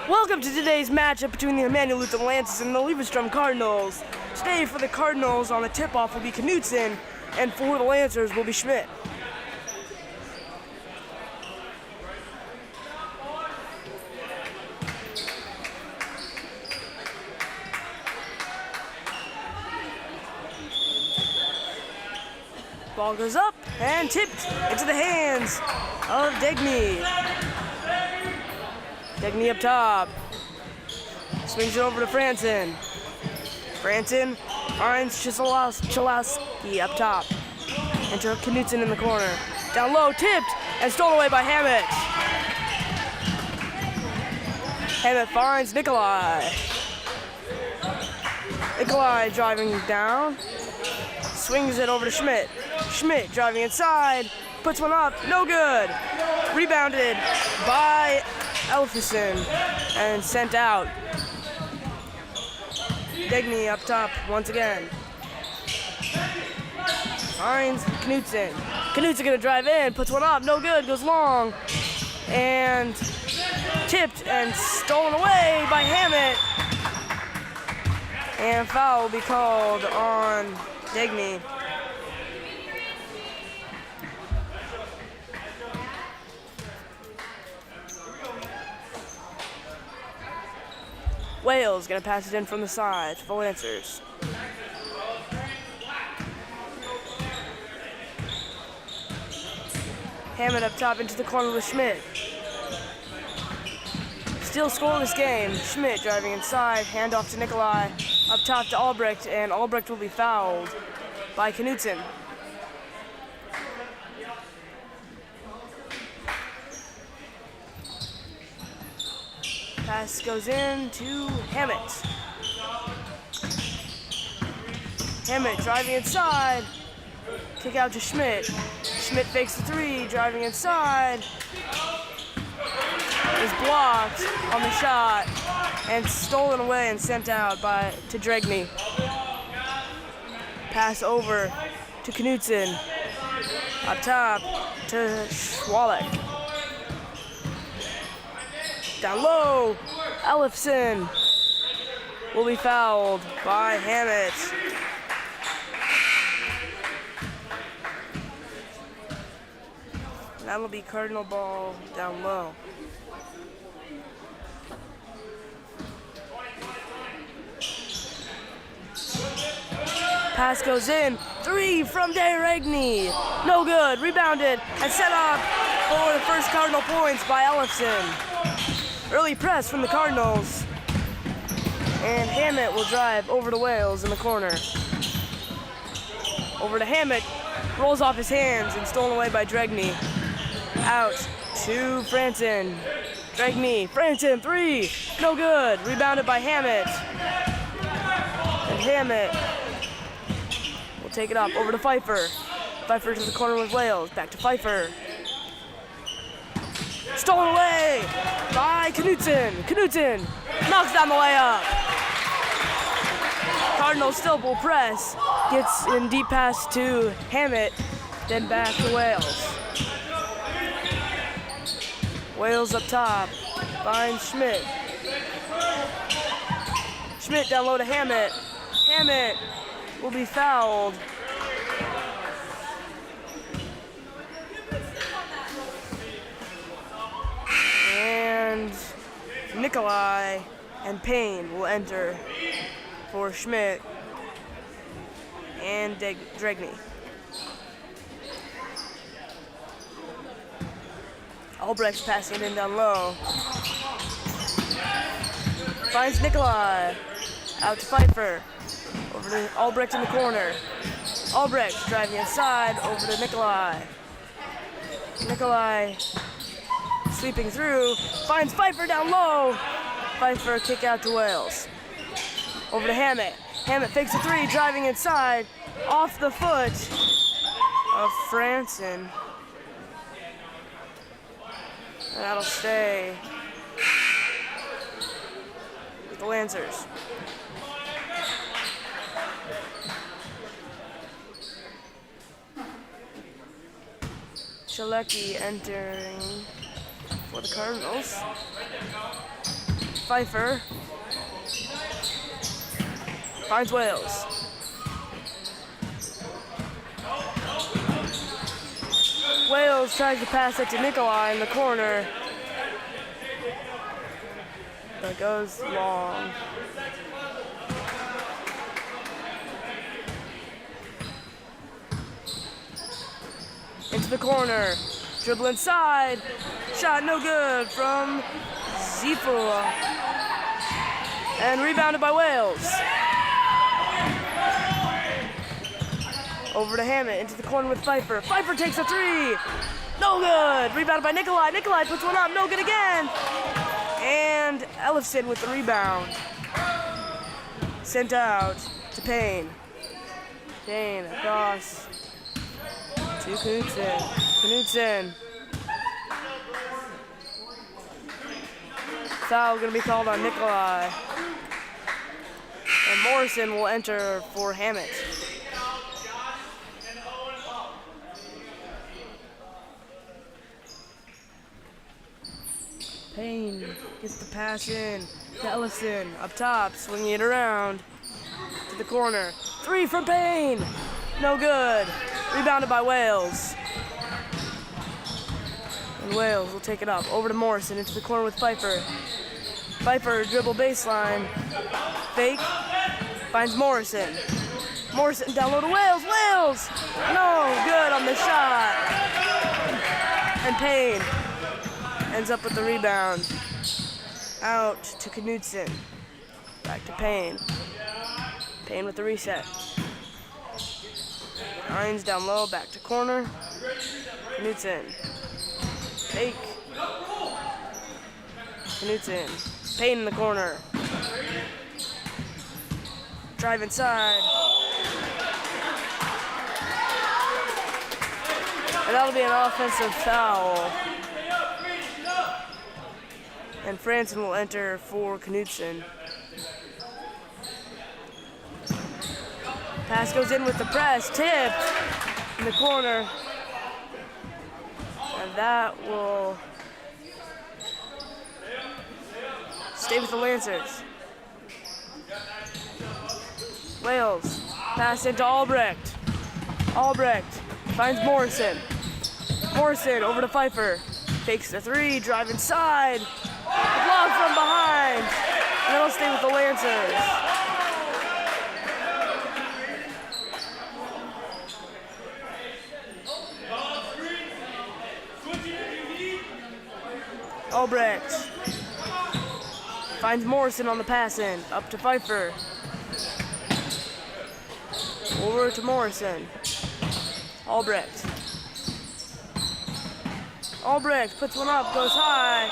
Welcome to today's matchup between the Immanuel Lutheran Lancers and the Eleva-Strum Cardinals. Today for the Cardinals on the tip-off will be Knudsen, and for the Lancers will be Schmidt. Ball goes up and tipped into the hands of Degny. Degny up top. Swings it over to Franson. Franson finds Chalowski up top. Enter Knudsen in the corner. Down low, tipped, and stolen away by Hammett. Hammett finds Nikolai. Nikolai driving down. Swings it over to Schmidt. Schmidt driving inside. Puts one up, no good. Rebounded by Elefson and sent out. Degny up top once again. Finds Knudsen. Knudsen gonna drive in, puts one up, no good, goes long. And tipped and stolen away by Hammett. And foul will be called on Degny. Wales gonna pass it in from the side for the Lancers. Hammett up top into the corner with Schmidt. Still scoreless game. Schmidt driving inside, handoff to Nikolai. Up top to Albrecht, and Albrecht will be fouled by Knudsen. Pass goes in to Hammett. Hammett driving inside. Kick out to Schmidt. Schmidt fakes the three, driving inside. Is blocked on the shot and stolen away and sent out to Dregny. Pass over to Knudsen. Up top to Schwalek. Down low, Elefson will be fouled by Hammett. That'll be Cardinal ball down low. Pass goes in, three from Degny. No good, rebounded and set up for the first Cardinal points by Elefson. Early press from the Cardinals. And Hammett will drive over to Wales in the corner. Over to Hammett, rolls off his hands and stolen away by Dregny. Out to Franson. Dregny, Franson, three, no good. Rebounded by Hammett. And Hammett will take it up over to Pfeiffer. Pfeiffer to the corner with Wales, back to Pfeiffer. Stolen away by Knudsen. Knudsen knocks down the layup. Cardinals still will press. Gets in deep pass to Hammett, then back to Wales. Wales up top, finds Schmidt. Schmidt down low to Hammett. Hammett will be fouled. And Nikolai and Payne will enter for Schmidt and Dregny. Albrecht's passing it in down low. Finds Nikolai. Out to Pfeiffer. Over to Albrecht in the corner. Albrecht driving inside over to Nikolai. Nikolai sweeping through, finds Pfeiffer down low. Pfeiffer kick out to Wales. Over to Hammett. Hammett fakes a three, driving inside, off the foot of Franson. And that'll stay with the Lancers. Chalecki entering for the Cardinals. Pfeiffer. Finds Wales. Wales tries to pass it to Nikolai in the corner. But it goes long. Into the corner. Dribble inside. Shot no good from Zifu. And rebounded by Wales. Over to Hammett, into the corner with Pfeiffer. Pfeiffer takes a three. No good. Rebounded by Nikolai. Nikolai puts one up. No good again. And Ellefson with the rebound. Sent out to Payne. Payne across to Knudsen. Knudsen. Foul going to be called on Nikolai. And Morrison will enter for Hammett. Payne gets the pass in to Ellison. Up top, swinging it around to the corner. Three from Payne. No good. Rebounded by Wales. And Wales will take it up. Over to Morrison, into the corner with Pfeiffer. Pfeiffer, dribble baseline. Fake. Finds Morrison. Morrison down low to Wales. Wales! No good on the shot. And Payne ends up with the rebound. Out to Knudsen. Back to Payne. Payne with the reset. Hines down low, back to corner. Knudsen. Fake. Knudsen. Payne in the corner. Drive inside. And that'll be an offensive foul. And Franson will enter for Knudsen. Pass goes in with the press, tipped in the corner. And that will stay with the Lancers. Wales, pass into Albrecht. Albrecht finds Morrison. Morrison over to Pfeiffer. Fakes the three, drive inside. Blocked from behind. And it'll stay with the Lancers. Albrecht finds Morrison on the pass in. Up to Pfeiffer. Over to Morrison. Albrecht. Albrecht puts one up, goes high.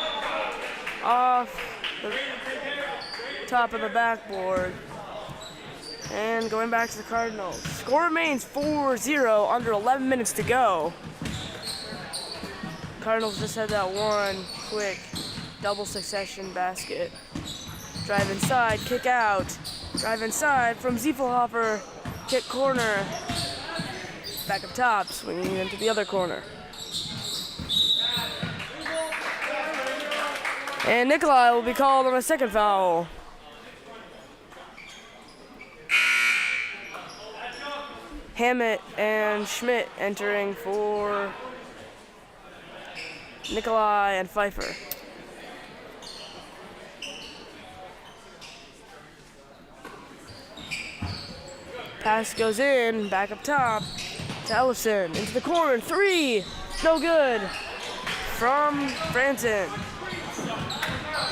Off the top of the backboard. And going back to the Cardinals. Score remains 4-0, under 11 minutes to go. Cardinals just had that one quick double succession basket. Drive inside, kick out. Drive inside from Ziefelhofer. Kick corner. Back up top, swinging into the other corner. And Nikolai will be called on a second foul. Hammett and Schmidt entering for Nikolai and Pfeiffer. Pass goes in, back up top to Ellison. Into the corner, three, no good from Franson.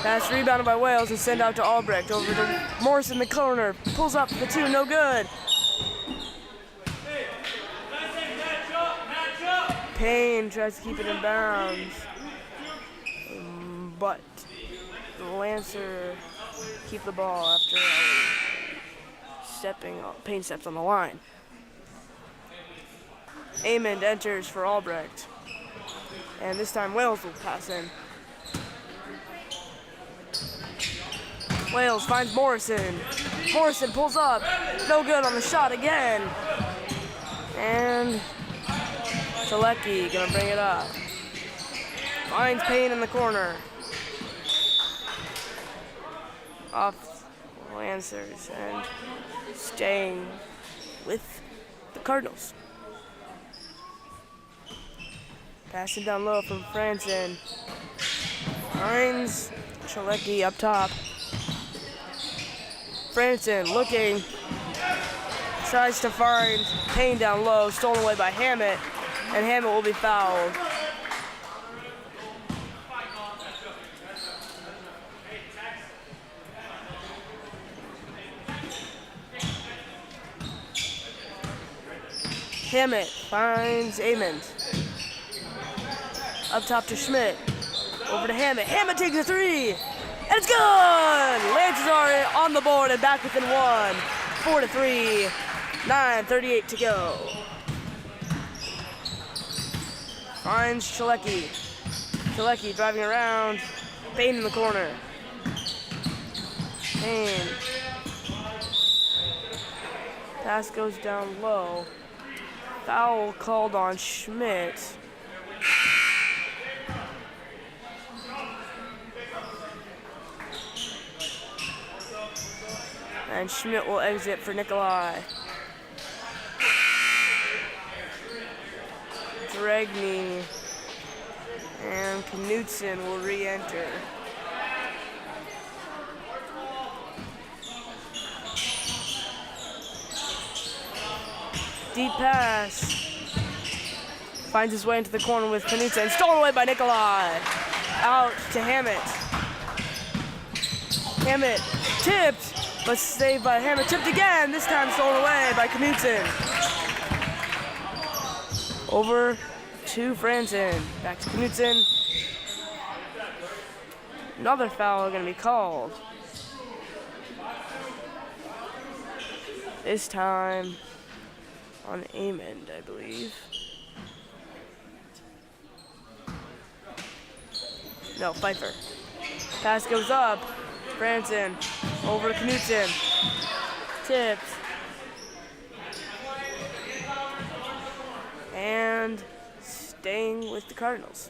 Pass rebounded by Wales and sent out to Albrecht. Over to Morrison in the corner. Pulls up the two, no good. Payne tries to keep it in bounds. But the Lancer keep the ball after stepping on. Payne steps on the line. Amond enters for Albrecht. And this time Wales will pass in. Wales finds Morrison. Morrison pulls up. No good on the shot again. And Chalecki gonna bring it up. Finds Payne in the corner. off Lancers and staying with the Cardinals. Passing down low from Franson. Finds Chalecki up top. Franson looking. Tries to find Payne down low. Stolen away by Hammett. And Hammett will be fouled. Hammett finds Amond. Up top to Schmidt. Over to Hammett. Hammett takes a three. And it's good! Lancers are on the board and back within one. 4-3. 9:38 to go. Finds Chalecki. Chalecki driving around. Payne in the corner. Payne. Pass goes down low. Foul called on Schmidt. And Schmidt will exit for Nikolai. Dragney and Knudsen will re-enter. Deep pass. Finds his way into the corner with Knudsen. Stolen away by Nikolai. Out to Hammett. Hammett tipped, but saved by Hammett. Tipped again, this time stolen away by Knudsen. Over to Franson. Back to Knudsen. Another foul going to be called. This time on Amond, I believe. No, Pfeiffer. Pass goes up. Franson over to Knudsen. Tipped. And staying with the Cardinals.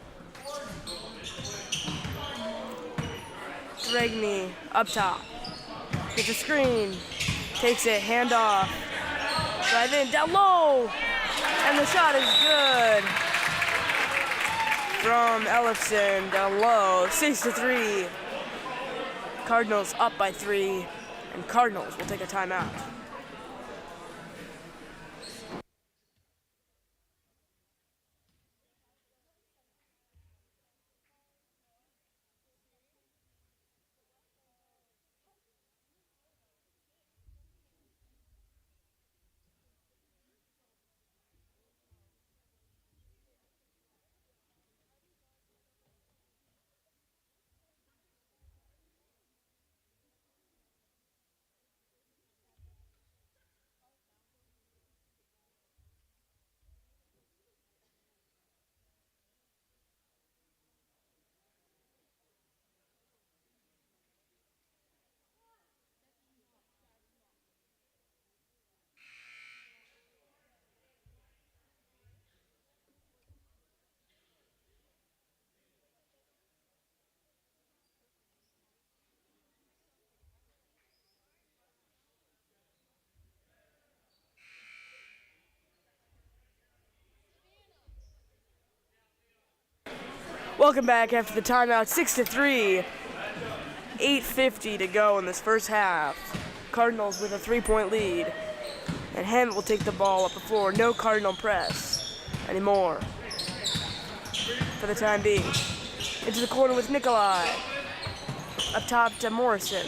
Dragney up top. Gets a screen. Takes it, hand off. Drive in, down low. And the shot is good. From Ellefson down low. 6-3. Cardinals up by 3. And Cardinals will take a timeout. Welcome back after the timeout. 6-3. 8:50 to go in this first half. Cardinals with a 3-point lead. And Hammett will take the ball up the floor. No Cardinal press anymore for the time being. Into the corner with Nikolai. Up top to Morrison.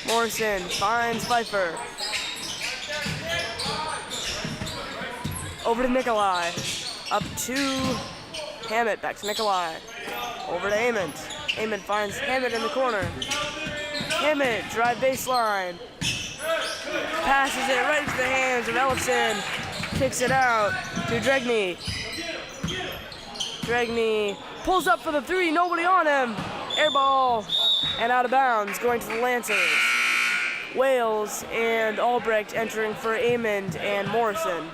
Morrison finds Pfeiffer. Over to Nikolai. Up to Hammett, back to Nikolai. Over to Amond. Amond finds Hammett in the corner. Hammett, drive baseline. Passes it right into the hands of Ellefson. Kicks it out to Dragney. Dragney pulls up for the three, nobody on him. Air ball and out of bounds, going to the Lancers. Wales and Albrecht entering for Amond and Morrison.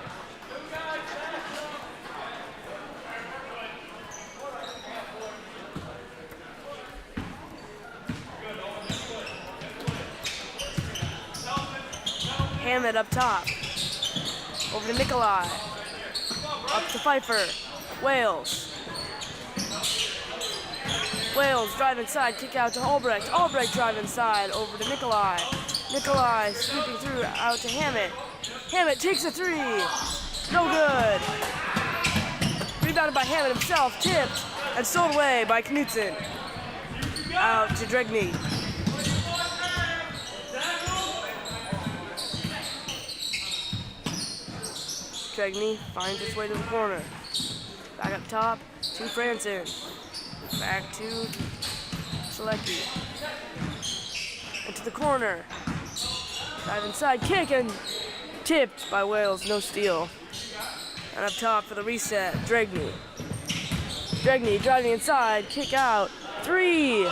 Hammett up top. Over to Nikolai. Up to Pfeiffer. Wales. Wales drive inside, kick out to Albrecht. Albrecht drive inside, over to Nikolai. Nikolai sweeping through, out to Hammett. Hammett takes a three. No good. Rebounded by Hammett himself, tipped, and stolen away by Knutson. Out to Dregny. Dregny finds its way to the corner. Back up top to Franson. Back to Selecki. Into the corner. Dive inside, kick, and tipped by Wales, no steal. And up top for the reset, Dregny. Dregny driving inside, kick out, three.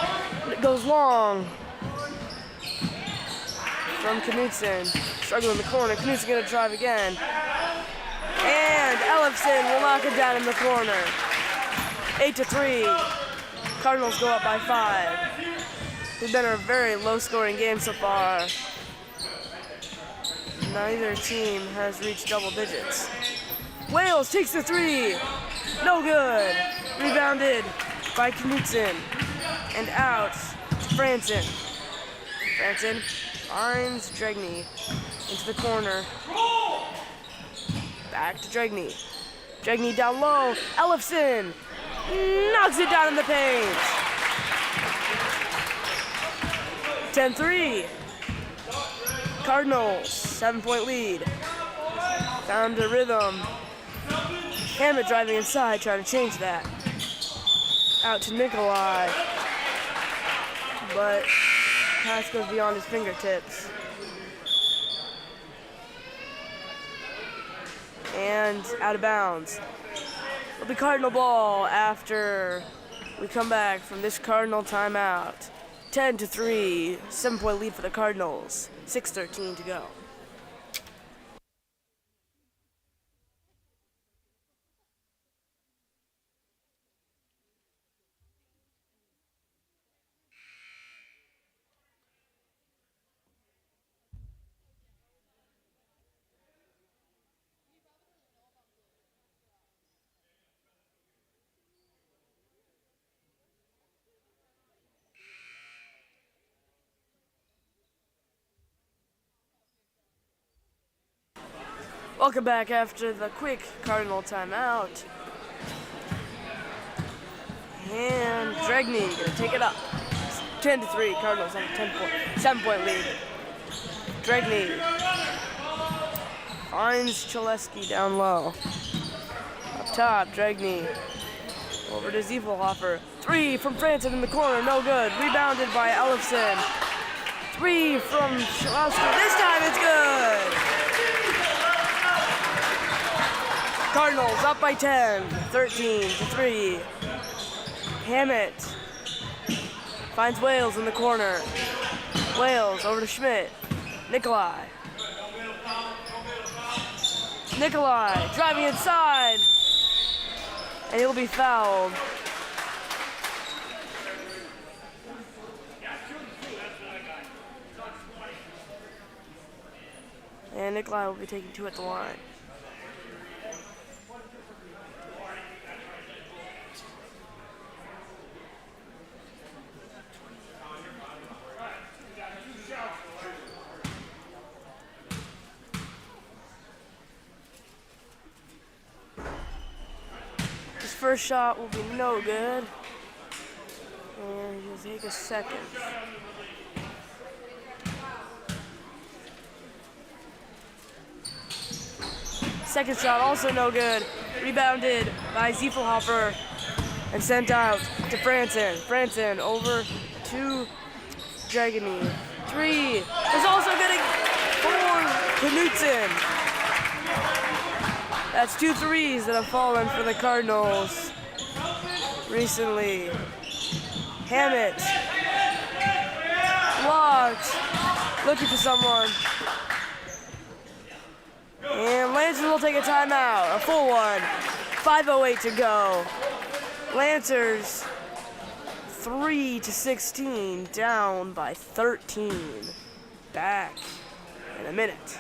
It goes long. From Knutson. Struggling in the corner, Knutson gonna drive again. And Ellefson will knock it down in the corner. 8-3. Cardinals go up by 5. It's been a very low-scoring game so far. Neither team has reached double digits. Wales takes the three. No good. Rebounded by Knutson. And out to Franson. Franson finds Dregny into the corner. Back to Dregny. Dregny down low. Ellefson knocks it down in the paint. 10-3. Cardinals, 7-point lead. Found a rhythm. Hammett driving inside, trying to change that. Out to Nikolai. But pass goes beyond his fingertips. And out of bounds. It'll be Cardinal ball after we come back from this Cardinal timeout. 10-3, 7-point lead for the Cardinals. 6:13 to go. Welcome back after the quick Cardinal timeout. And Dregny gonna take it up. 10-3, Cardinals have a 7-point lead. Dregny finds Chalesky down low. Up top, Dregny over to Ziefelhofer. Three from Franson in the corner, no good. Rebounded by Ellefson. Three from Chalesky. This time it's good. Cardinals up by 10, 13-3. Hammett finds Wales in the corner. Wales over to Schmidt. Nikolai. Nikolai driving inside. And he'll be fouled. And Nikolai will be taking 2 at the line. First shot will be no good, and he'll take a second. Second shot also no good, rebounded by Ziefelhofer and sent out to Franson. Franson over to Dregny. Three is also getting for Knutson. That's 2 threes that have fallen for the Cardinals recently. Hammett blocked, looking for someone. And Lancers will take a timeout, a full one. 5:08 to go. Lancers 3-16, down by 13. Back in a minute.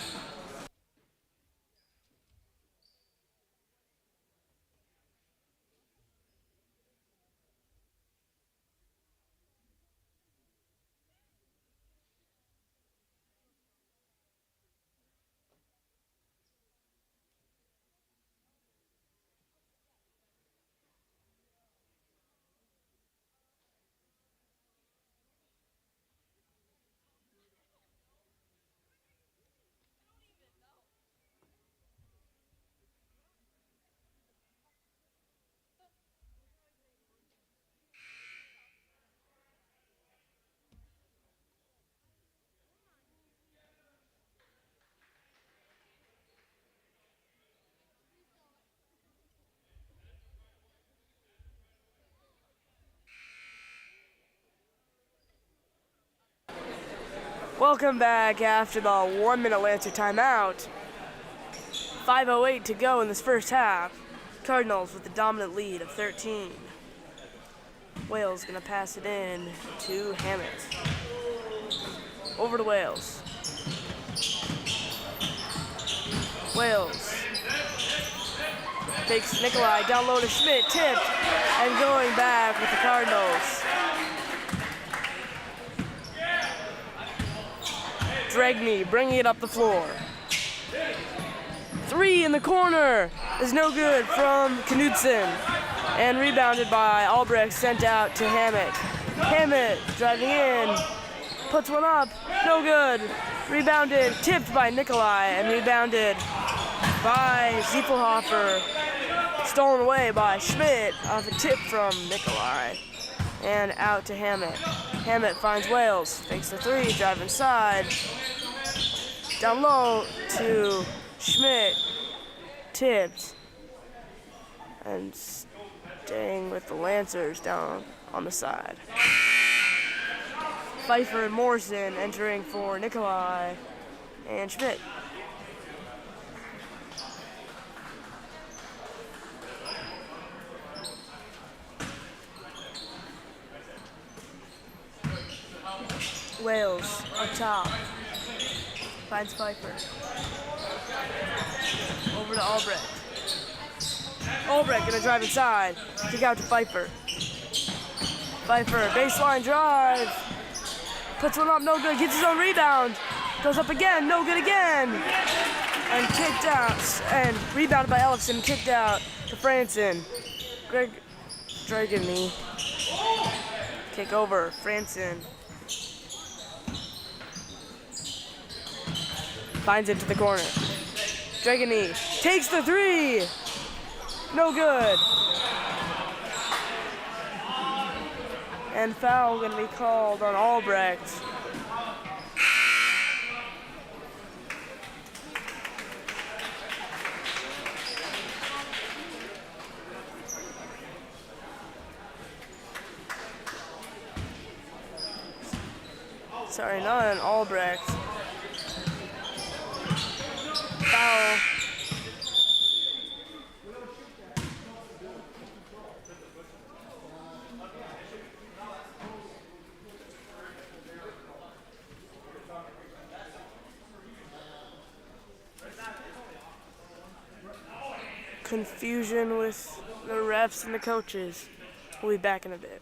Welcome back after the 1 minute Lancer timeout. 5:08 to go in this first half. Cardinals with the dominant lead of 13. Wales gonna pass it in to Hammett. Over to Wales. Wales takes Nikolai down low to Schmidt, tipped, and going back with the Cardinals. Dregney bringing it up the floor. 3 in the corner is no good from Knudsen, and rebounded by Albrecht, sent out to Hammett. Hammett driving in, puts one up, no good. Rebounded, tipped by Nikolai, and rebounded by Ziepelhofer. Stolen away by Schmidt off a tip from Nikolai, and out to Hammett. Hammett finds Wales, takes the 3, drive inside. Down low to Schmidt, tipped, and staying with the Lancers down on the side. Pfeiffer and Morrison entering for Nikolai and Schmidt. Wales up top. Finds Pfeiffer. Over to Albrecht. Albrecht gonna drive inside. Kick out to Pfeiffer. Pfeiffer, baseline drive. Puts one up, no good. Gets his own rebound. Goes up again, no good again. And kicked out. And rebounded by Ellefson, kicked out to Franson. Dregney. Kick over, Franson. Finds it to the corner. Dregney takes the 3. No good. And foul going to be called on Albrecht. Sorry, not on Albrecht. Foul. Confusion with the refs and the coaches. We'll be back in a bit.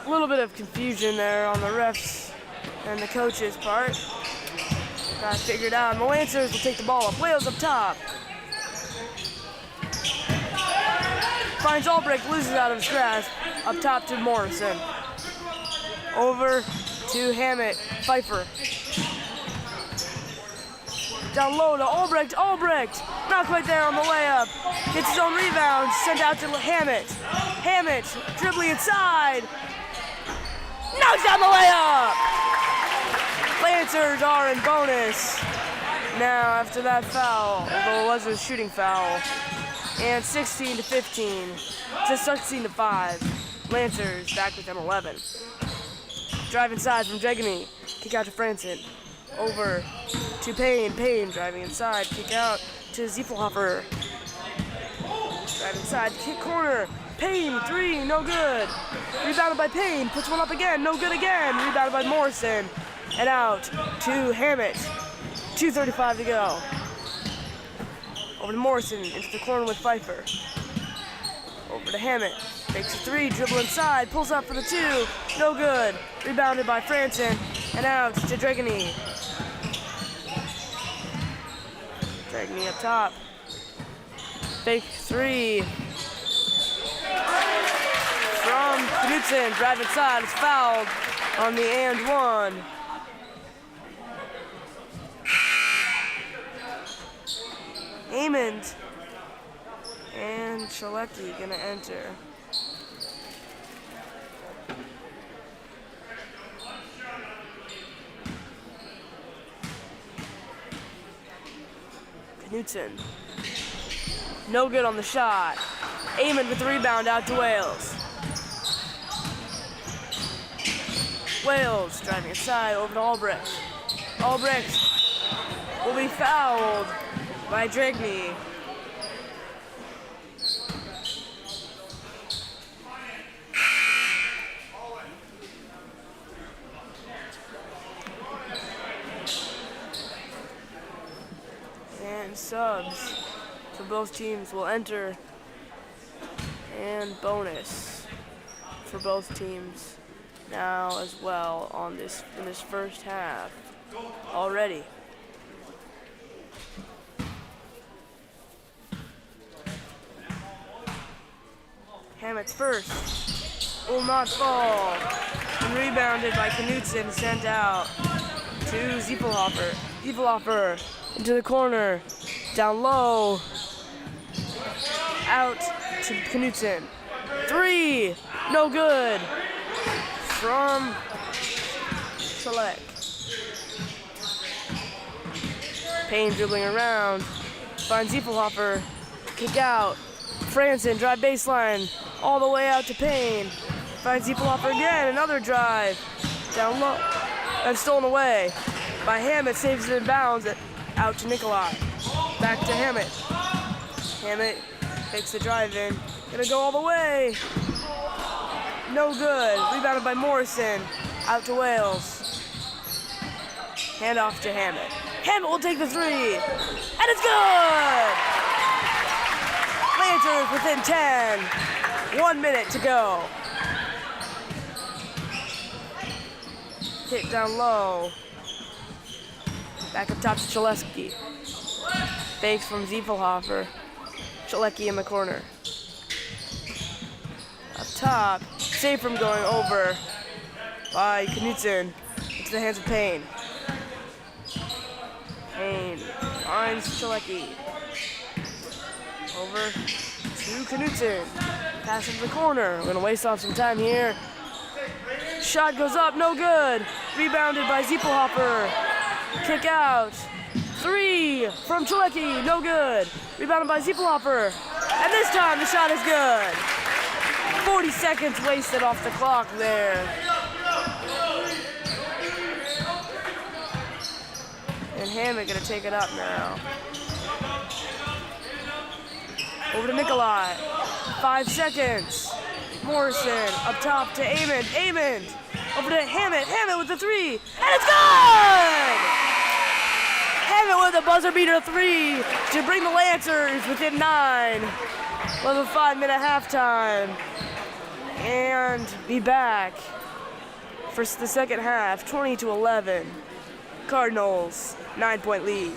A little bit of confusion there on the refs and the coaches' part. Got it figured out, and the Lancers will take the ball up. Wales up top. Finds Albrecht, loses out of his grasp. Up top to Morrison. Over to Hammett. Pfeiffer. Down low to Albrecht. Albrecht! Not quite there on the layup. Gets his own rebound. Sent out to Hammett. Hammett dribbling inside. Knocks down the layup! Lancers are in bonus now after that foul, although it was a shooting foul. And 16-15 to 16-5. Lancers back within 11. Drive inside from Dregney. Kick out to Franson. Over to Payne. Payne driving inside. Kick out to Ziepelhofer. Drive inside. Kick corner. Payne, 3, no good. Rebounded by Payne. Puts one up again. No good again. Rebounded by Morrison. And out to Hammett. 2:35 to go. Over to Morrison, into the corner with Pfeiffer. Over to Hammett. Takes a 3, dribble inside, pulls up for the 2. No good. Rebounded by Franson. And out to Dregney. Dregney up top. Fake 3. From Knudsen. Drive inside. It's fouled on the and 1. Amond and Chalecki gonna enter. Knutson. No good on the shot. Eamon with the rebound out to Wales. Wales driving inside over to Albrecht. Albrecht will be fouled by Dragney. And subs for both teams will enter, and bonus for both teams now as well in this first half already. Hammett's first will not fall, and rebounded by Knutson, sent out to Ziepelhofer. Ziepelhofer into the corner, down low, out to Knutson. Three, no good from Select. Payne dribbling around, finds Ziepelhofer, kick out. Franson, drive baseline, all the way out to Payne. Finds Ziepelhofer again, another drive, down low, and stolen away by Hammett, saves it in bounds, out to Nikolai. Back to Hammett. Hammett takes the drive in, gonna go all the way. No good, rebounded by Morrison, out to Wales. Hand off to Hammett. Hammett will take the three, and it's good! Lancers within 10, 1 minute to go. Hit down low. Back up top to Chalesky. Fakes from Ziepelhofer. Chalecki in the corner. Up top, save from going over by Knutson into the hands of Payne. Payne finds Chalecki. Over to Knutson. Pass into the corner. We're gonna waste off some time here. Shot goes up, no good. Rebounded by Ziepelhofer. Kick out. Three from Chalecki, no good. Rebounded by Ziepelhofer. And this time the shot is good. 40 seconds wasted off the clock there. And Hammett gonna take it up now. Over to Nikolai. 5 seconds. Morrison up top to Eamon. Eamon over to Hammett. Hammett with the three. And it's good! Hammett with a buzzer beater three to bring the Lancers within 9. With a 5-minute halftime. And be back for the second half, 20-11. Cardinals, 9-point lead.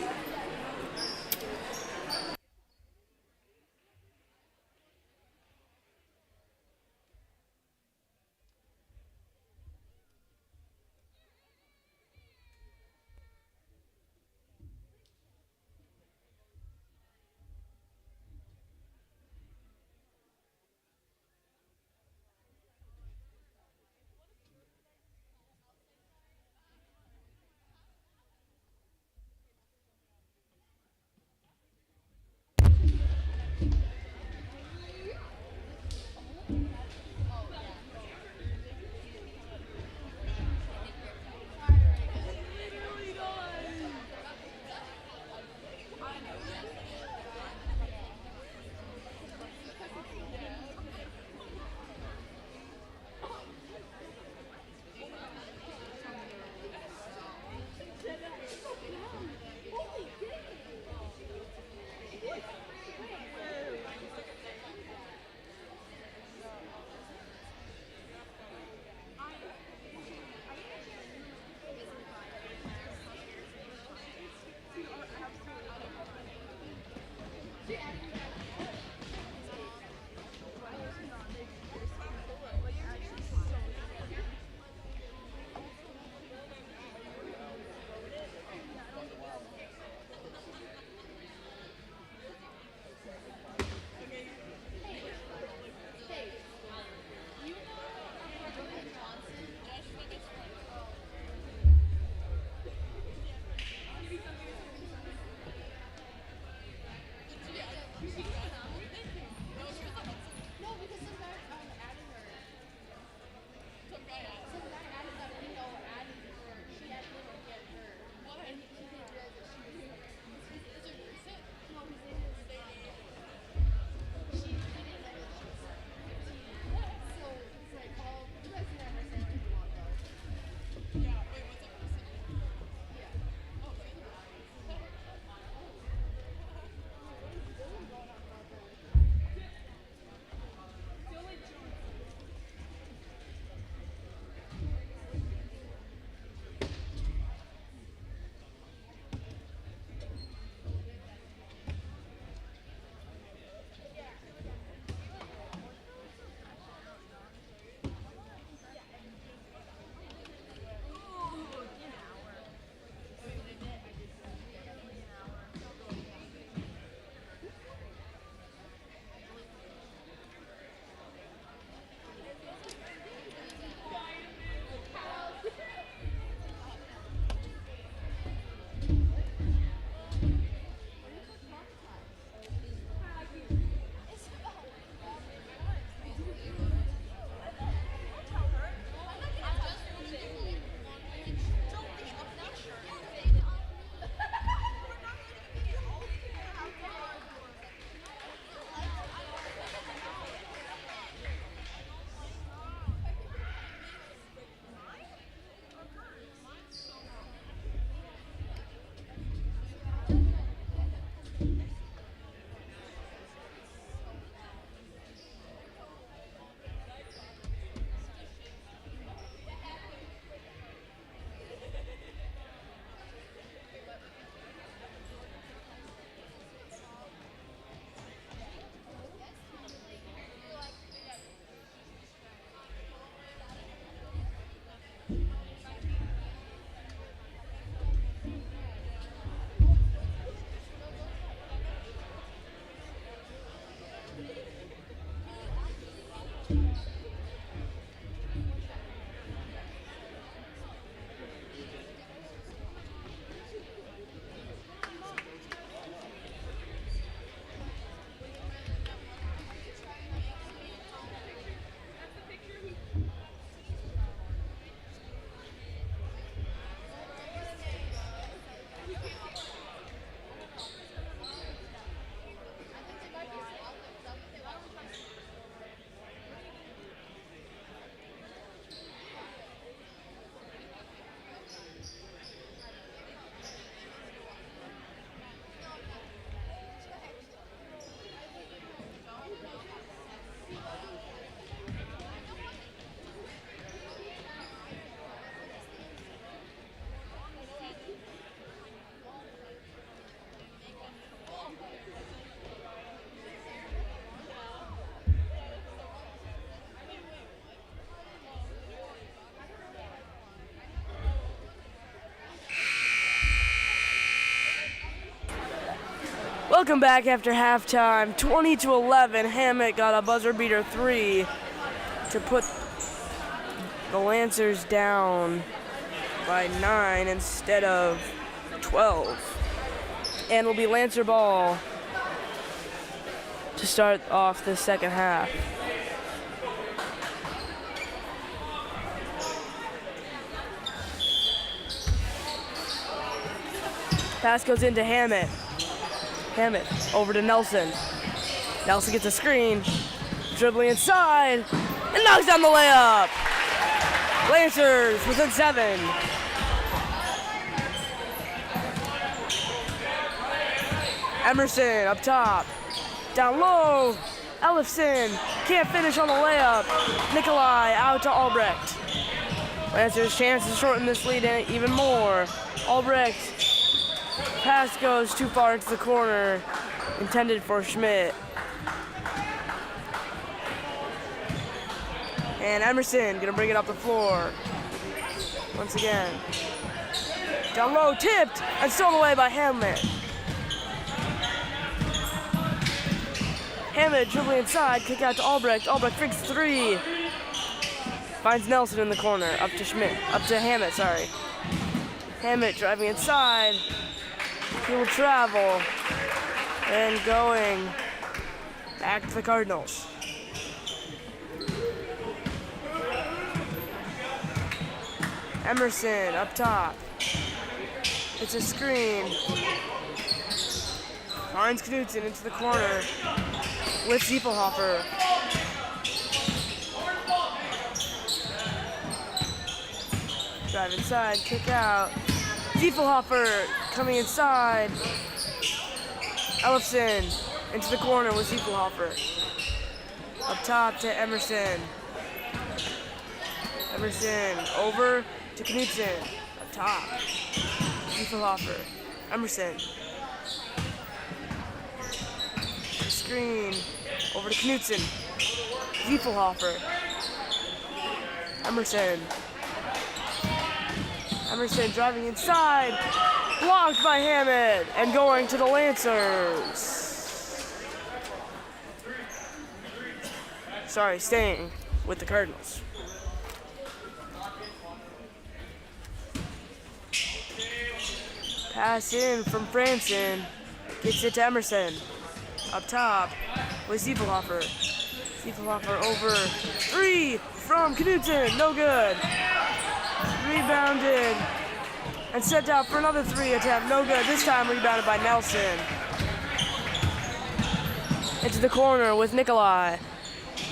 Welcome back after halftime. 20-11. Hammett got a buzzer beater 3 to put the Lancers down by 9 instead of 12. And will be Lancer ball to start off the second half. Pass goes into Hammett. Hammett over to Nelson. Nelson gets a screen, dribbling inside, and knocks down the layup. Lancers within 7. Emerson up top, down low. Ellison can't finish on the layup. Nikolai out to Albrecht. Lancers chance to shorten this lead even more. Albrecht. Pass goes too far into the corner, intended for Schmidt. And Emerson gonna bring it up the floor. Once again. Down low, tipped, and stolen away by Hammett. Hammett dribbling inside, kick out to Albrecht. Albrecht fakes 3. Finds Nelson in the corner, up to Hammett, sorry. Hammett driving inside. He will travel and going back to the Cardinals. Emerson up top. It's a screen. Finds Knudsen into the corner with Ziepelhofer. Drive inside, kick out. Ziepelhofer coming inside. Ellison into the corner with Ziepelhofer. Up top to Emerson. Emerson over to Knudsen. Up top. Ziepelhofer. Emerson. Screen over to Knudsen. Ziepelhofer. Emerson. Emerson driving inside, blocked by Hammett, and going to the Lancers. Sorry, staying with the Cardinals. Pass in from Franson, gets it to Emerson. Up top with Ziepelhofer. Ziepelhofer over 3 from Knudsen, no good. Rebounded and set out for another 3 attempt. No good. This time rebounded by Nelson. Into the corner with Nikolai.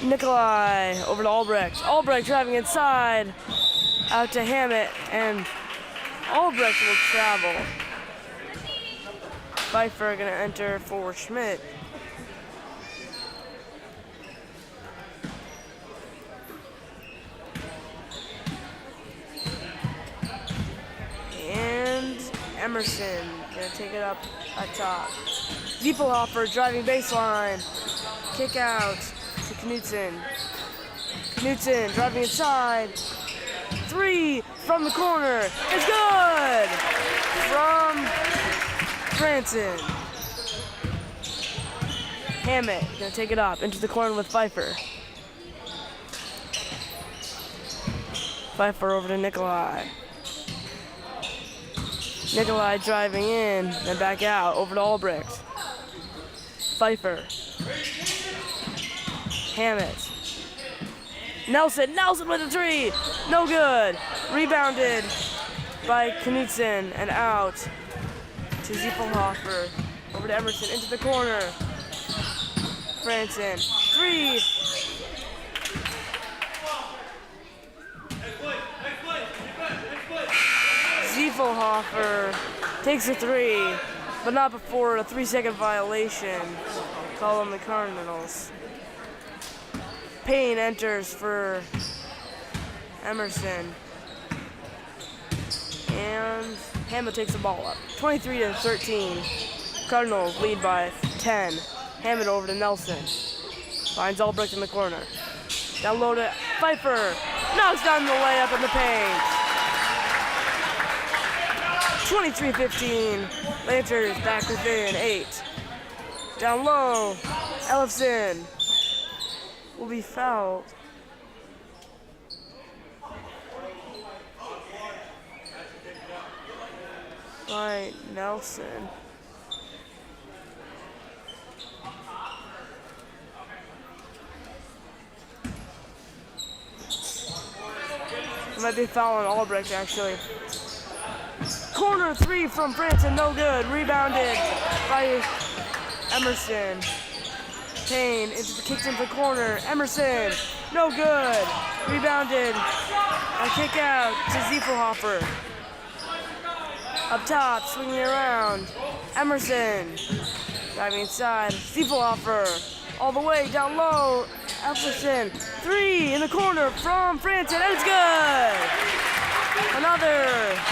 Nikolai over to Albrecht. Albrecht driving inside. Out to Hammett. And Albrecht will travel. Pfeiffer going to enter for Schmidt. Emerson gonna take it up at top. Ziepelhofer driving baseline. Kick out to Knudsen. Knudsen driving inside. 3 from the corner. It's good! From Franson. Hammett gonna take it up into the corner with Pfeiffer. Pfeiffer over to Nikolai. Nikolai driving in, then back out, over to Albrecht. Pfeiffer. Hammett. Nelson with a three! No good! Rebounded by Knudsen and out to Ziepelhofer. Over to Emerson, into the corner. Franson, three! Ziepelhofer takes a three, but not before a 3-second violation. Call on the Cardinals. Payne enters for Emerson. And Hammett takes the ball up. 23-13. Cardinals lead by 10. Hammett over to Nelson. Finds Albrecht in the corner. Down low to Pfeiffer. Knocks down the layup in the paint. 23-15. Lancers back within 8. Down low. Ellefson will be fouled. By Nelson. Might be fouling Albrecht actually. Corner three from Franson, no good. Rebounded by Emerson. Payne kicks into the corner. Emerson, no good. Rebounded. A kick out to Ziepelhofer. Up top, swinging around. Emerson, driving inside. Ziepelhofer, all the way down low. Ellefson, three in the corner from Franson, and it's good! Another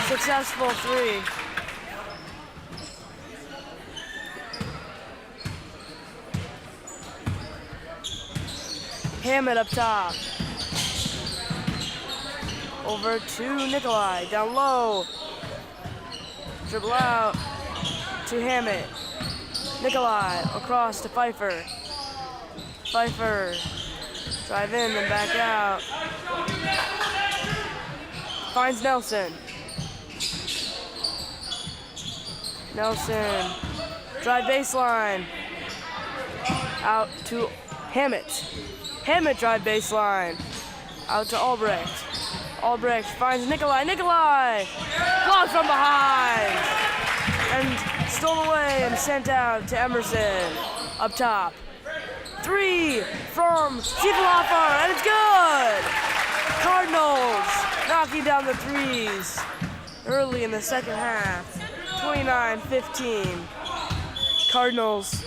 successful three. Hammett up top. Over to Nikolai, down low. Dribble out to Hammett. Nikolai across to Pfeiffer. Pfeiffer, drive in, then back out. Finds Nelson. Nelson, drive baseline. Out to Hammett. Hammett drive baseline. Out to Albrecht. Albrecht finds Nikolai. Nikolai! Blocked from behind! And stolen away and sent out to Emerson. Up top. Three from Ziepelhofer, and it's good! Cardinals knocking down the threes early in the second half. 29-15. Cardinals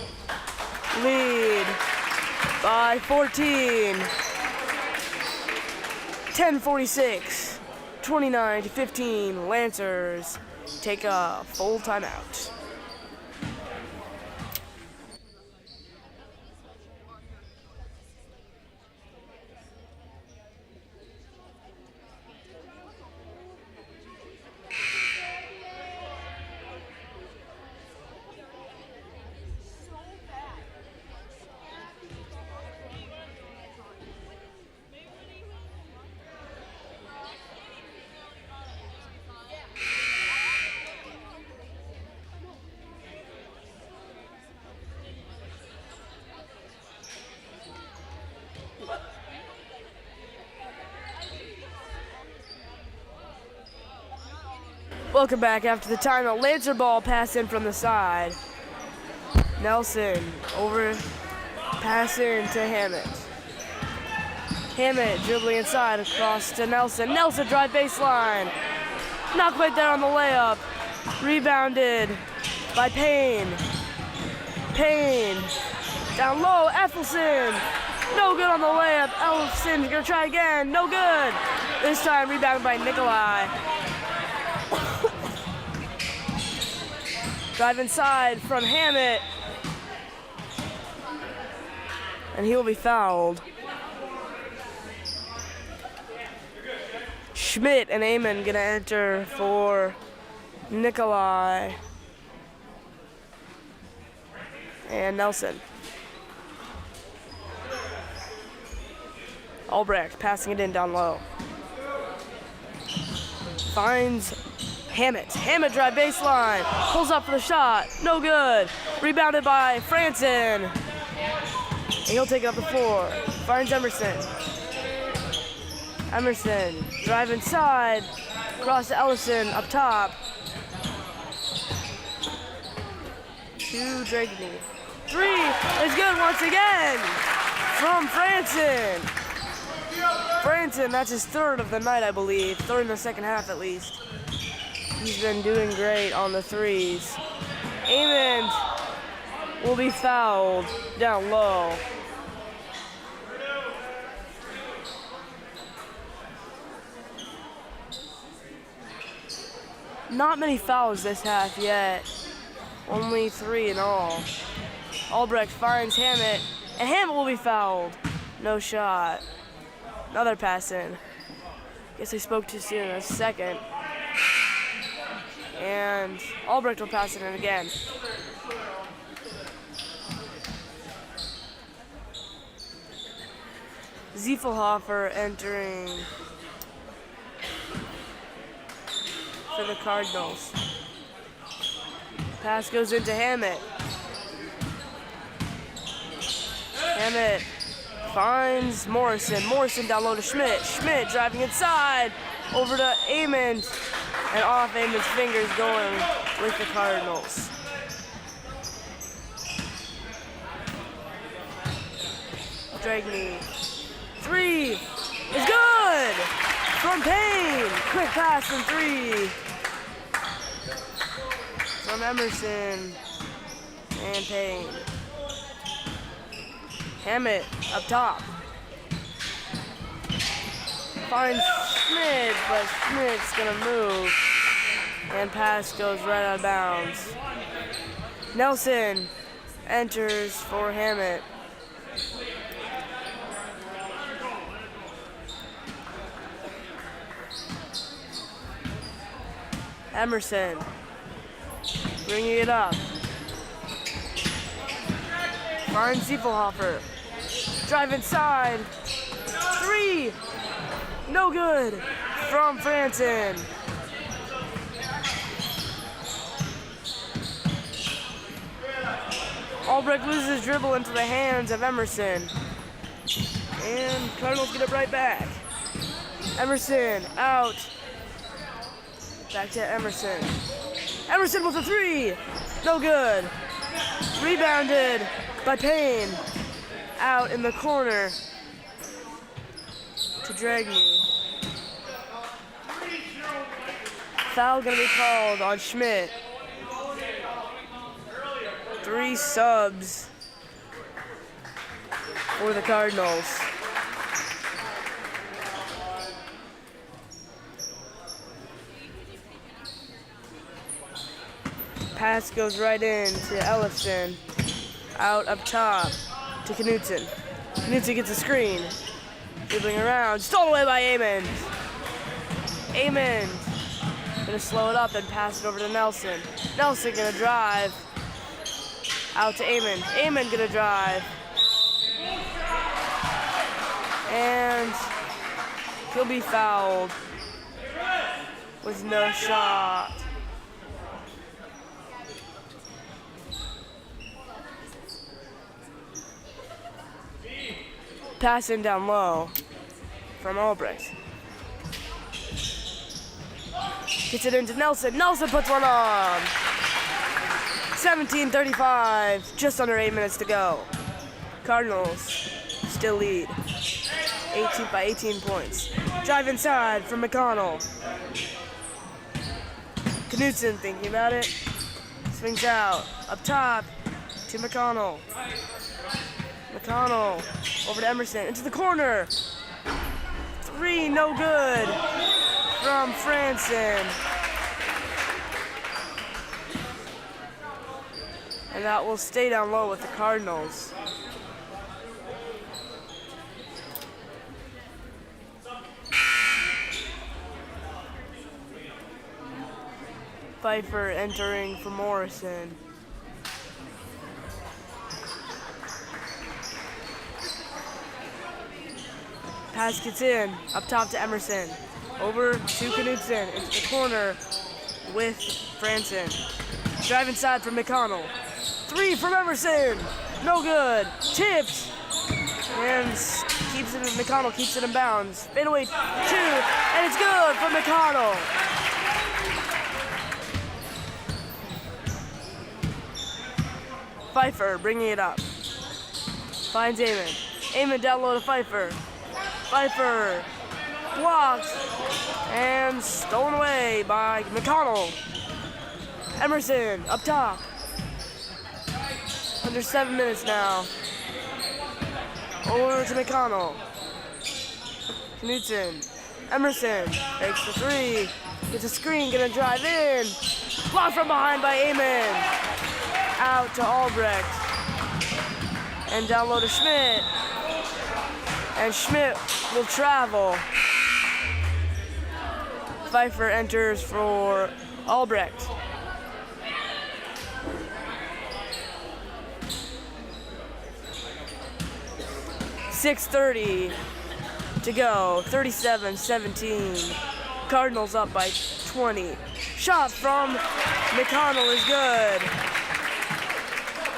lead by 14. 10:46. 29-15. Lancers take a full timeout. Welcome back after the timeout. Lancer ball pass in from the side. Nelson over, pass in to Hammett. Hammett dribbling inside across to Nelson. Nelson drive baseline. Not quite there on the layup. Rebounded by Payne. Payne down low. Ethelson. No good on the layup. Ellefson's gonna try again. No good. This time rebounded by Nikolai. Drive inside from Hammett. And he will be fouled. Schmidt and Amon gonna enter for Nikolai and Nelson. Albrecht passing it in down low. finds Hammett. Hammett drive baseline. Pulls up for the shot. No good. Rebounded by Franson. And he'll take it up the floor. Finds Emerson. Emerson, drive inside. Cross to Ellison, up top. To Dragney. Three is good once again from Franson. Franson, that's his third of the night, I believe. Third in the second half, at least. He's been doing great on the threes. Amond will be fouled down low. Not many fouls this half yet. Only 3 in all. Albrecht finds Hammett, and Hammett will be fouled. No shot. Another pass in. Guess I spoke too soon. A second. And Albrecht will pass it in again. Ziefelhofer entering for the Cardinals. Pass goes into Hammett. Hammett finds Morrison. Morrison down low to Schmidt. Schmidt driving inside over to Amond. And off Amond's fingers going with the Cardinals. Dragney. 3 is good! From Payne. Quick pass from 3. From Emerson and Payne. Hammett up top. Finds Schmidt, but Schmidt's gonna move. And pass goes right out of bounds. Nelson enters for Hammett. Emerson bringing it up. Finds Ziefelhofer. Drive inside. 3. No good from Franson. Albrecht loses dribble into the hands of Emerson. And Cardinals get it right back. Emerson out. Back to Emerson. Emerson with a 3. No good. Rebounded by Payne. Out in the corner to Dragney. Foul gonna be called on Schmidt. 3 subs for the Cardinals. Pass goes right in to Ellison. Out up top to Knutson. Knutson gets a screen. Dribbling around. Stolen away by Amond. Amond gonna slow it up and pass it over to Nelson. Nelson gonna drive. Out to Amond. Amond gonna drive. And he'll be fouled with no shot. Passing down low from Albrecht. Gets it into Nelson. Nelson puts one on. 17:35, just under 8 minutes to go. Cardinals still lead. 18 points. Drive inside from McConnell. Knutson thinking about it. Swings out. Up top to McConnell. McConnell over to Emerson, into the corner. 3, no good from Franson. And that will stay down low with the Cardinals. Pfeiffer entering for Morrison. Pass gets in, up top to Emerson. Over to Knudsen into the corner with Franson. Drive inside from McConnell. 3 from Emerson. No good. Tipped. And McConnell keeps it in bounds. Fadeaway 2, and it's good for McConnell. Pfeiffer bringing it up. Finds Amon. Amon down low to Pfeiffer. Pfeiffer blocked and stolen away by McConnell. Emerson up top. Under 7 minutes now. Over to McConnell. Knudsen. Emerson takes the 3. Gets a screen, gonna drive in. Blocked from behind by Amon. Out to Albrecht. And down low to Schmidt. And Schmidt will travel. Pfeiffer enters for Albrecht. .6:30 to go, 37-17. Cardinals up by 20. Shot from McConnell is good.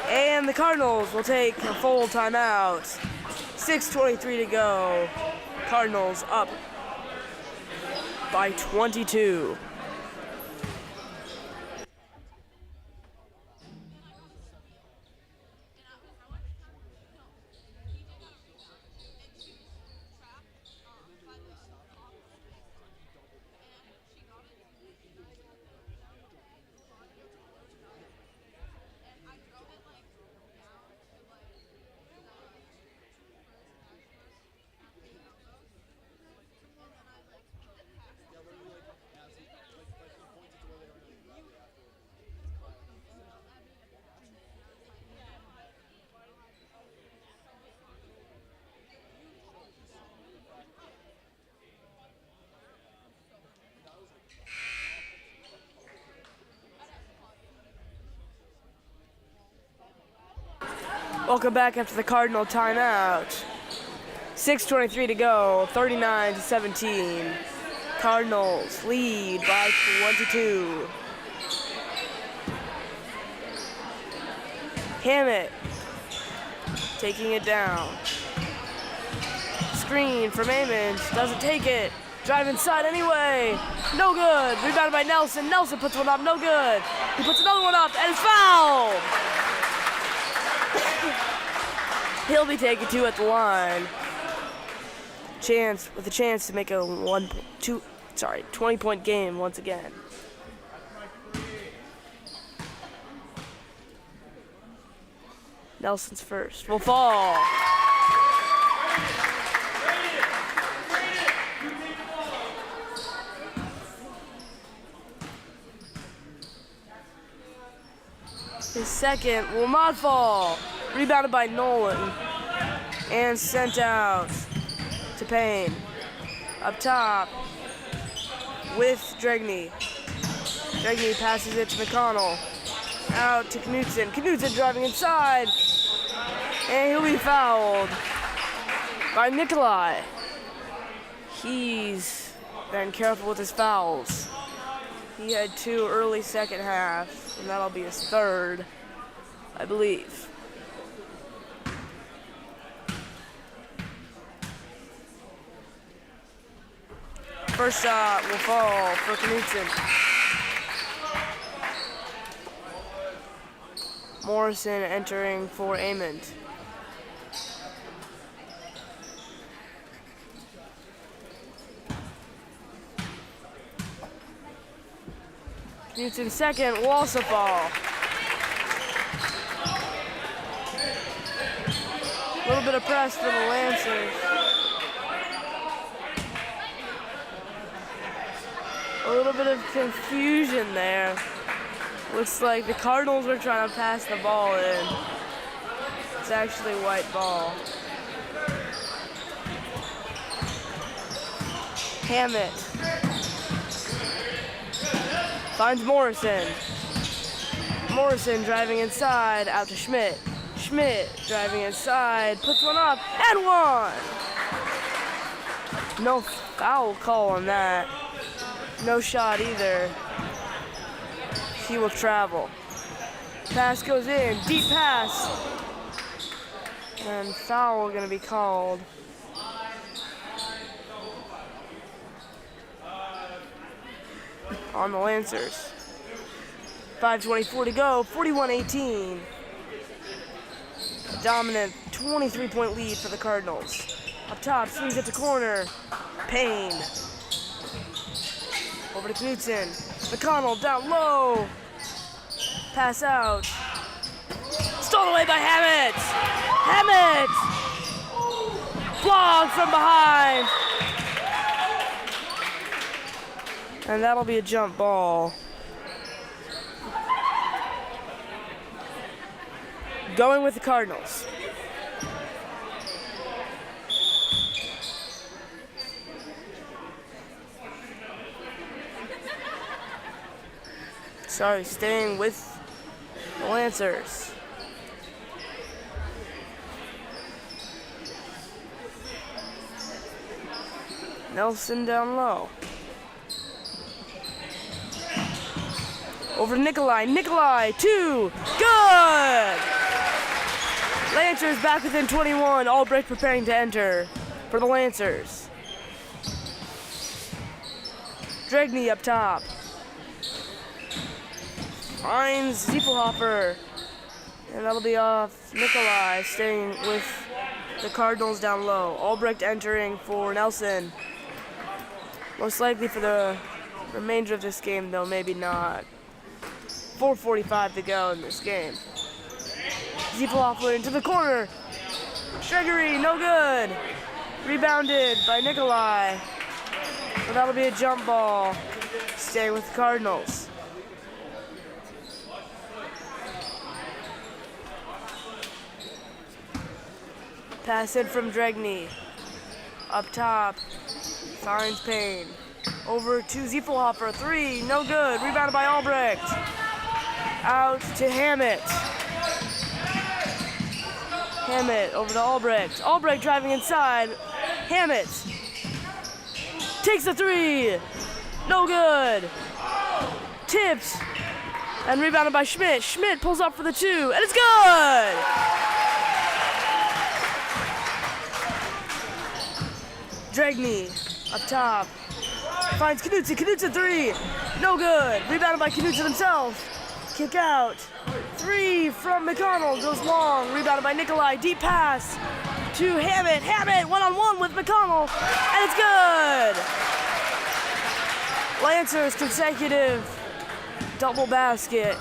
And the Cardinals will take a full timeout. 6:23 to go. Cardinals up by 22. Welcome back after the Cardinal timeout. 6:23 to go, 39-17. Cardinals lead by 22. Hammett taking it down. Screen from Amon, doesn't take it. Drive inside anyway. No good. Rebounded by Nelson. Nelson puts one up, no good. He puts another one up and it's fouled. He'll be taking 2 at the line. With a chance to make a 20-point game once again. Nelson's first will fall. His second will not fall. Rebounded by Nolan and sent out to Payne. Up top with Dregney. Dregney passes it to McConnell. Out to Knudsen. Knudsen driving inside. And he'll be fouled by Nikolai. He's been careful with his fouls. He had 2 early second half, and that'll be his 3rd, I believe. First shot will fall for Knudsen. Morrison entering for Amon. Knudsen's second will also fall. A little bit of press for the Lancers. A little bit of confusion there. Looks like the Cardinals were trying to pass the ball in. It's actually white ball. Hammett finds Morrison. Morrison driving inside, out to Schmidt. Schmidt driving inside, puts one up, and one! No foul call on that. No shot either. He will travel. Pass goes in, deep pass. And foul gonna be called. On the Lancers. 5:24 to go, 41-18. A dominant 23-point lead for the Cardinals. Up top, swings it to corner. Payne. Over to Knutson. McConnell down low. Pass out. Stolen away by Hammett. Hammett! Blocked from behind. And that'll be a jump ball. Going with the Cardinals. Sorry, staying with the Lancers. Nelson down low. Over to Nikolai. Nikolai, 2. Good! Lancers back within 21. Albrecht preparing to enter for the Lancers. Dragney up top. Finds Ziefelhofer. And that'll be off Nikolai, staying with the Cardinals down low. Albrecht entering for Nelson. Most likely for the remainder of this game, though maybe not. 4:45 to go in this game. Ziefelhofer into the corner. Gregory, no good. Rebounded by Nikolai. But that'll be a jump ball. Staying with the Cardinals. Pass in from Dragney. Up top. Finds Payne. Over to Ziefelhofer. 3. No good. Rebounded by Albrecht. Out to Hammett. Hammett over to Albrecht. Albrecht driving inside. Hammett takes the 3. No good. Tipped. And rebounded by Schmidt. Schmidt pulls up for the 2. And it's good! Dragney up top. Finds Knutson. Knutson 3. No good. Rebounded by Knutson himself. Kick out. 3 from McConnell. Goes long. Rebounded by Nikolai. Deep pass to Hammett. Hammett one-on-one with McConnell. And it's good. Lancers consecutive double basket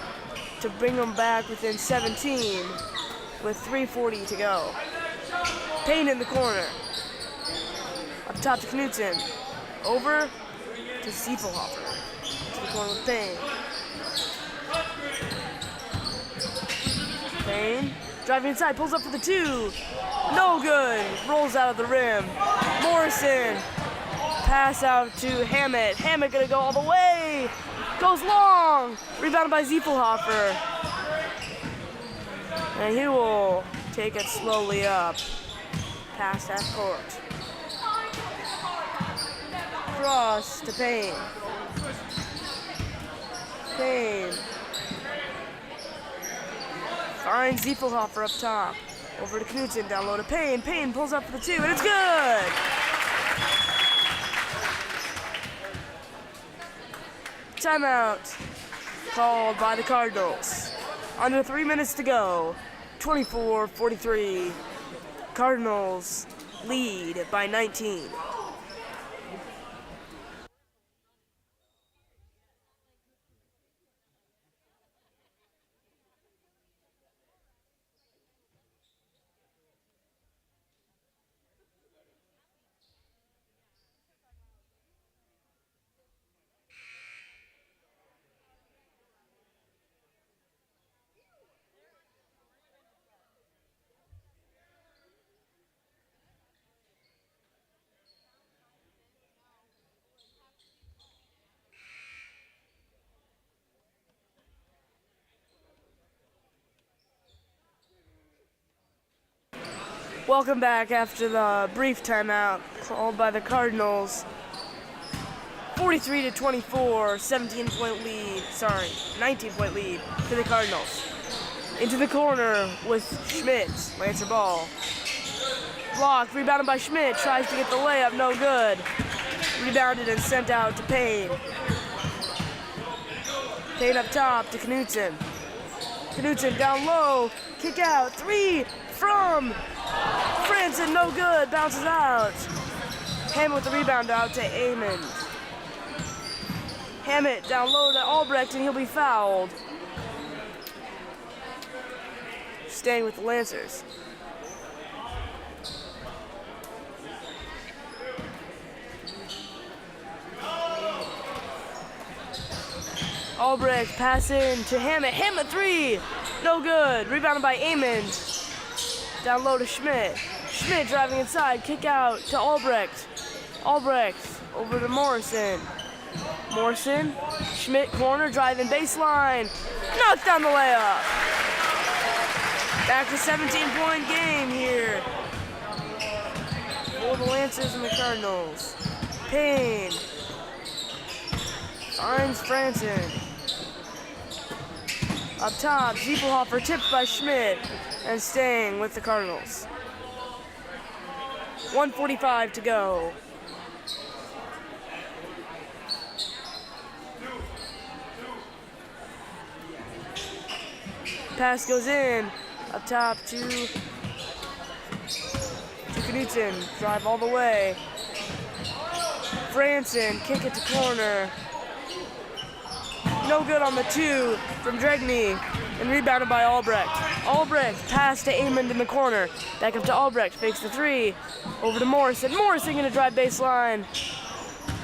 to bring them back within 17 with 3:40 to go. Payne in the corner. Up top to Knutson. Over to Ziefelhofer. To the corner with Payne. Payne driving inside, pulls up for the 2. No good. Rolls out of the rim. Morrison. Pass out to Hammett. Hammett gonna go all the way. Goes long. Rebounded by Ziefelhofer. And he will take it slowly up. Past half court. Cross to Payne. Payne. Finds Ziefelhofer up top. Over to Knutson, down low to Payne. Payne pulls up for the 2, and it's good! Timeout called by the Cardinals. Under 3 minutes to go. 24-43. Cardinals lead by 19. Welcome back after the brief timeout called by the Cardinals. 43-24, 19-point lead to the Cardinals. Into the corner with Schmidt, Lancer ball. Blocked, rebounded by Schmidt, tries to get the layup, no good. Rebounded and sent out to Payne. Payne up top to Knutson. Knutson down low, kick out, three from Franson, no good, bounces out. Hammett with the rebound out to Amond. Hammett down low to Albrecht and he'll be fouled. Staying with the Lancers. Albrecht pass in to Hammett. Hammett three, no good. Rebounded by Amond. Down low to Schmidt. Schmidt driving inside, kick out to Albrecht. Albrecht over to Morrison. Morrison, Schmidt corner, driving baseline. Knocks down the layup. Back to 17-point game here for the Lancers and the Cardinals. Payne finds Franson. Up top, Ziepelhofer tipped by Schmidt and staying with the Cardinals. 1:45 to go. Pass goes in, up top to Knutson, drive all the way. Franson, kick it to corner. No good on the two from Dregney, and rebounded by Albrecht. Albrecht, pass to Amond in the corner. Back up to Albrecht, fakes the three. Over to Morrison. Morrison gonna drive baseline.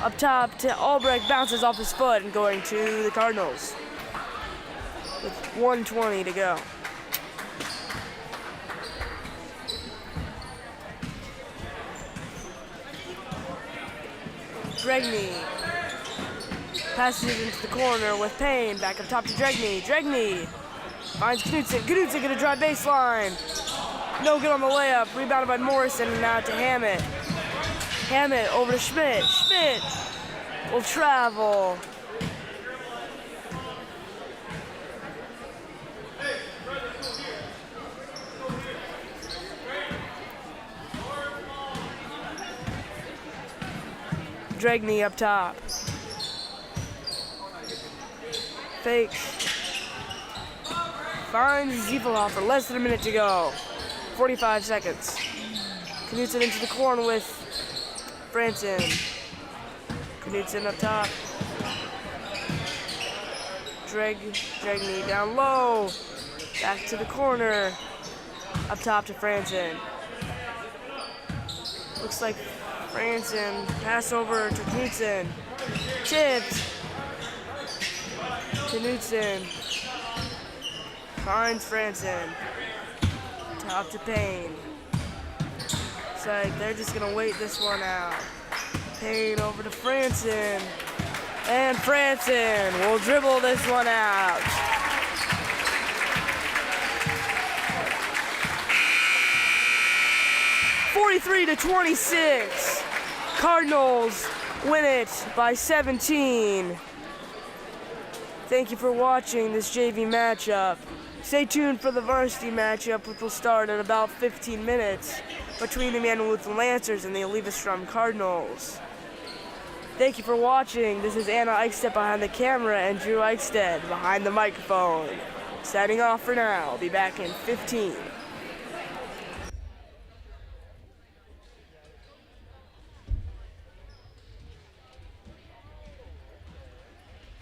Up top to Albrecht, bounces off his foot and going to the Cardinals. With 1:20 to go. Dregney passes it into the corner with Payne. Back up top to Dregney. Dregney finds Knutson. Knutson gonna drive baseline. No good on the layup. Rebounded by Morrison and now to Hammett. Hammett over to Schmidt. Schmidt will travel. Dregney up top. Fakes. Finds Ziepelhofer. Less than a minute to go. 45 seconds. Knutson into the corner with Franson. Knutson up top. Dregney down low. Back to the corner. Up top to Franson. Looks like Franson, pass over to Knutson. Tipped. Knutson. Finds Franson. Top to Payne. It's like they're just gonna wait this one out. Payne over to Franson. And Franson will dribble this one out. (43-26). Cardinals win it by 17. Thank you for watching this JV matchup. Stay tuned for the varsity matchup, which will start in about 15 minutes between the Immanuel Lutheran Lancers and the Eleva-Strum Cardinals. Thank you for watching. This is Anna Eichstedt behind the camera and Drew Eichstedt behind the microphone. Signing off for now. I'll be back in 15.